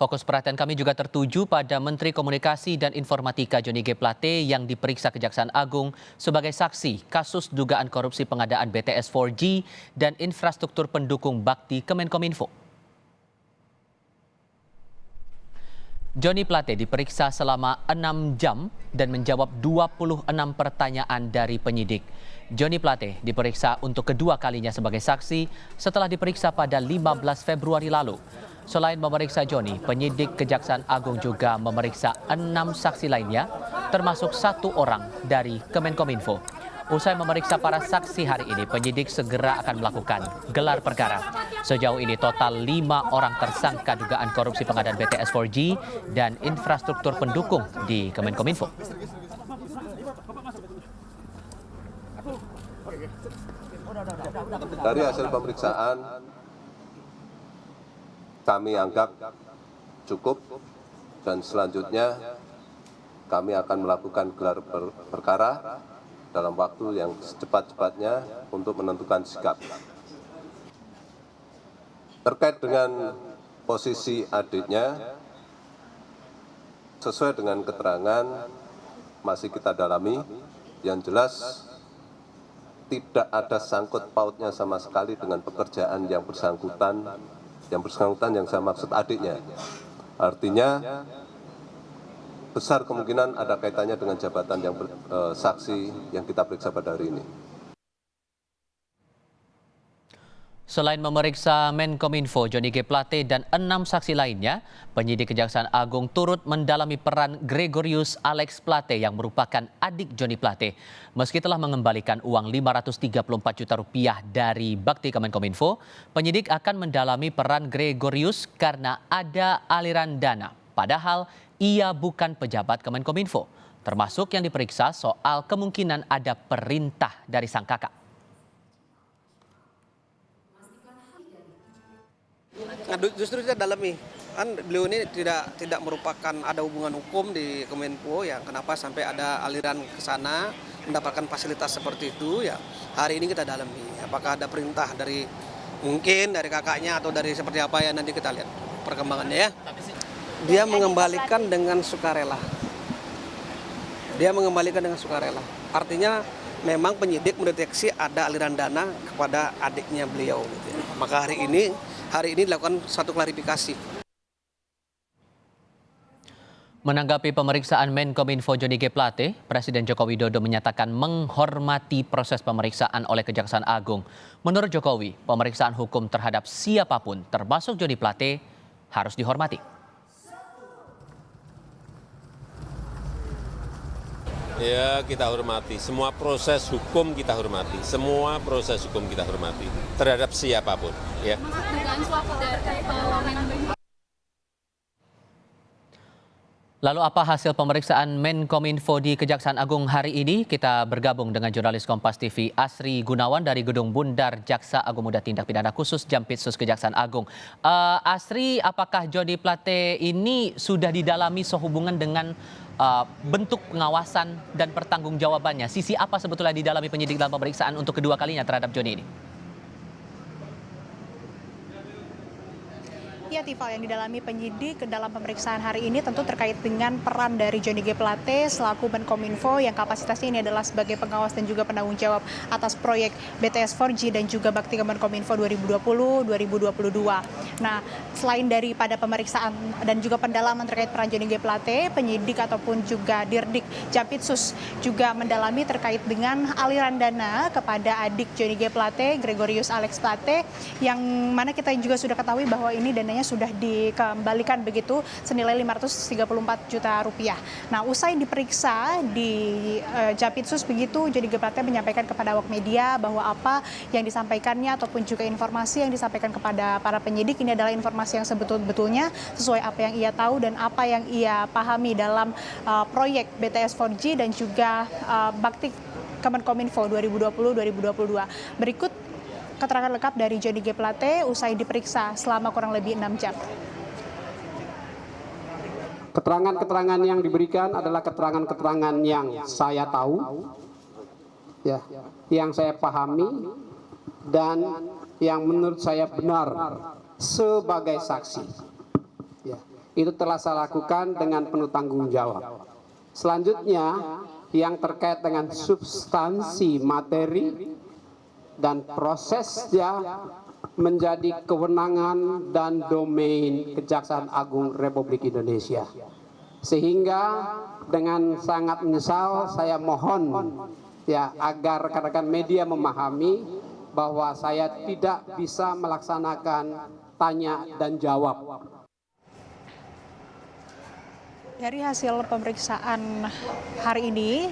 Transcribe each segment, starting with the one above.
Fokus perhatian kami juga tertuju pada Menteri Komunikasi dan Informatika Johnny G. Plate yang diperiksa Kejaksaan Agung sebagai saksi kasus dugaan korupsi pengadaan BTS 4G dan infrastruktur pendukung bakti Kemenkominfo. Johnny Plate diperiksa selama 6 jam dan menjawab 26 pertanyaan dari penyidik. Johnny Plate diperiksa untuk kedua kalinya sebagai saksi setelah diperiksa pada 15 Februari lalu. Selain memeriksa Johnny, penyidik Kejaksaan Agung juga memeriksa 6 saksi lainnya, termasuk 1 orang dari Kemenkominfo. Usai memeriksa para saksi hari ini, penyidik segera akan melakukan gelar perkara. Sejauh ini total 5 orang tersangka dugaan korupsi pengadaan BTS 4G dan infrastruktur pendukung di Kemenkominfo. Dari hasil pemeriksaan, kami anggap cukup dan selanjutnya kami akan melakukan gelar perkara dalam waktu yang secepat-cepatnya untuk menentukan sikap. Terkait dengan posisi adiknya, sesuai dengan keterangan masih kita dalami, yang jelas tidak ada sangkut pautnya sama sekali dengan pekerjaan yang bersangkutan yang saya maksud adiknya. Artinya besar kemungkinan ada kaitannya dengan jabatan yang saksi yang kita periksa pada hari ini. Selain memeriksa Menkominfo, Johnny G. Plate dan 6 saksi lainnya, penyidik Kejaksaan Agung turut mendalami peran Gregorius Alex Plate yang merupakan adik Johnny Plate. Meski telah mengembalikan uang Rp534 juta dari Bakti Kemenkominfo, penyidik akan mendalami peran Gregorius karena ada aliran dana. Padahal ia bukan pejabat Kemenkominfo, termasuk yang diperiksa soal kemungkinan ada perintah dari sang kakak. Nah, justru kita dalami, kan beliau ini tidak merupakan ada hubungan hukum di Kemenko, ya kenapa sampai ada aliran ke sana mendapatkan fasilitas seperti itu, ya hari ini kita dalami. Apakah ada perintah dari mungkin dari kakaknya atau dari seperti apa, ya nanti kita lihat perkembangannya ya. Dia mengembalikan dengan sukarela. Artinya memang penyidik mendeteksi ada aliran dana kepada adiknya beliau. Gitu ya. Maka hari ini dilakukan satu klarifikasi. Menanggapi pemeriksaan Menkominfo Johnny G. Plate, Presiden Joko Widodo menyatakan menghormati proses pemeriksaan oleh Kejaksaan Agung. Menurut Jokowi, pemeriksaan hukum terhadap siapapun, termasuk Johnny Plate, harus dihormati. Ya, kita hormati. Semua proses hukum kita hormati. Terhadap siapapun. Ya. Lalu apa hasil pemeriksaan Menkominfo di Kejaksaan Agung hari ini? Kita bergabung dengan jurnalis Kompas TV Asri Gunawan dari Gedung Bundar Jaksa Agung Muda Tindak Pidana Khusus Jampitsus Kejaksaan Agung. Asri, apakah Johnny Plate ini sudah didalami sehubungan dengan bentuk pengawasan dan pertanggungjawabannya? Sisi apa sebetulnya didalami penyidik dalam pemeriksaan untuk kedua kalinya terhadap Johnny ini? Ya, Tifal, yang didalami penyidik dalam pemeriksaan hari ini tentu terkait dengan peran dari Johnny G. Plate selaku Menkominfo yang kapasitasnya ini adalah sebagai pengawas dan juga penanggung jawab atas proyek BTS 4G dan juga Bakti Kemenkominfo 2020-2022. Nah, selain daripada pemeriksaan dan juga pendalaman terkait peran Johnny G. Plate, penyidik ataupun juga Dirdik Jampitsus juga mendalami terkait dengan aliran dana kepada adik Johnny G. Plate, Gregorius Alex Plate, yang mana kita juga sudah ketahui bahwa ini dananya sudah dikembalikan begitu senilai Rp534 juta. Nah, usai diperiksa di Jampitsus begitu, Johnny G. Plate menyampaikan kepada awak media bahwa apa yang disampaikannya ataupun juga informasi yang disampaikan kepada para penyidik ini adalah informasi yang sebetul-betulnya sesuai apa yang ia tahu dan apa yang ia pahami dalam proyek BTS 4G dan juga Bakti Kemenkominfo 2020-2022. Berikut keterangan lengkap dari Johnny G. Plate usai diperiksa selama kurang lebih 6 jam. Keterangan-keterangan yang diberikan adalah keterangan-keterangan yang saya tahu, ya, yang saya pahami, dan yang menurut saya benar sebagai saksi. Ya. itu telah saya lakukan dengan penuh tanggung jawab. Selanjutnya, yang terkait dengan substansi materi dan prosesnya menjadi kewenangan dan domain Kejaksaan Agung Republik Indonesia. Sehingga dengan sangat menyesal saya mohon ya agar rekan-rekan media memahami bahwa saya tidak bisa melaksanakan tanya dan jawab. Dari hasil pemeriksaan hari ini,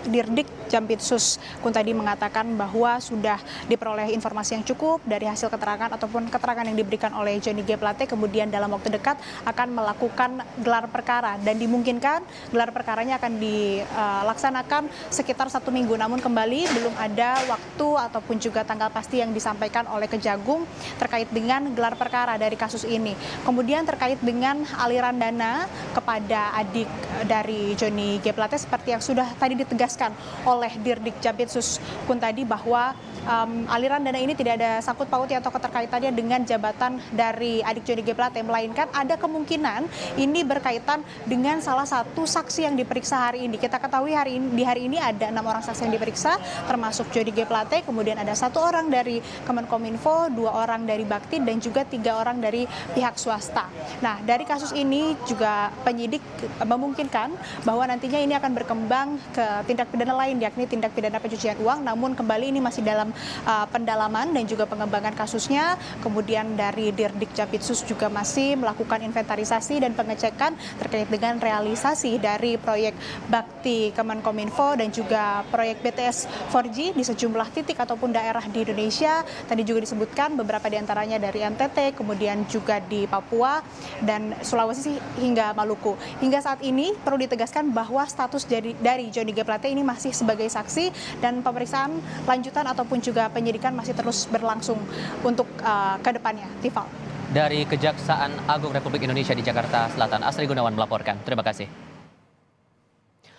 Dirdik Jampitsus Kuntadi mengatakan bahwa sudah diperoleh informasi yang cukup dari hasil keterangan ataupun keterangan yang diberikan oleh Johnny G. Plate, kemudian dalam waktu dekat akan melakukan gelar perkara dan dimungkinkan gelar perkaranya akan dilaksanakan sekitar 1 minggu. Namun kembali belum ada waktu ataupun juga tanggal pasti yang disampaikan oleh Kejagung terkait dengan gelar perkara dari kasus ini. Kemudian terkait dengan aliran dana kepada adik dari Johnny G. Plate seperti yang sudah tadi ditegaskan oleh Dirdik Jampitsus Kuntadi bahwa aliran dana ini tidak ada sangkut pautnya atau keterkaitannya dengan jabatan dari adik Johnny G. Plate, melainkan ada kemungkinan ini berkaitan dengan salah satu saksi yang diperiksa hari ini. Kita ketahui di hari ini ada 6 orang saksi yang diperiksa, termasuk Johnny G. Plate, kemudian ada 1 orang dari Kemenkominfo, 2 orang dari Bakti, dan juga 3 orang dari pihak swasta. Nah, dari kasus ini juga penyidik memungkinkan bahwa nantinya ini akan berkembang ke tindak pidana lain, yakni tindak pidana pencucian uang, namun kembali ini masih dalam pendalaman dan juga pengembangan kasusnya. Kemudian dari Dirdik Jampitsus juga masih melakukan inventarisasi dan pengecekan terkait dengan realisasi dari proyek Bakti Kemenkominfo dan juga proyek BTS 4G di sejumlah titik ataupun daerah di Indonesia. Tadi juga disebutkan beberapa diantaranya dari NTT, kemudian juga di Papua dan Sulawesi hingga Maluku. Hingga saat ini perlu ditegaskan bahwa status dari Johnny G. Plate ini masih sebagai saksi dan pemeriksaan lanjutan ataupun juga penyidikan masih terus berlangsung untuk ke depannya. Tifal. Dari Kejaksaan Agung Republik Indonesia di Jakarta Selatan, Asri Gunawan melaporkan. Terima kasih.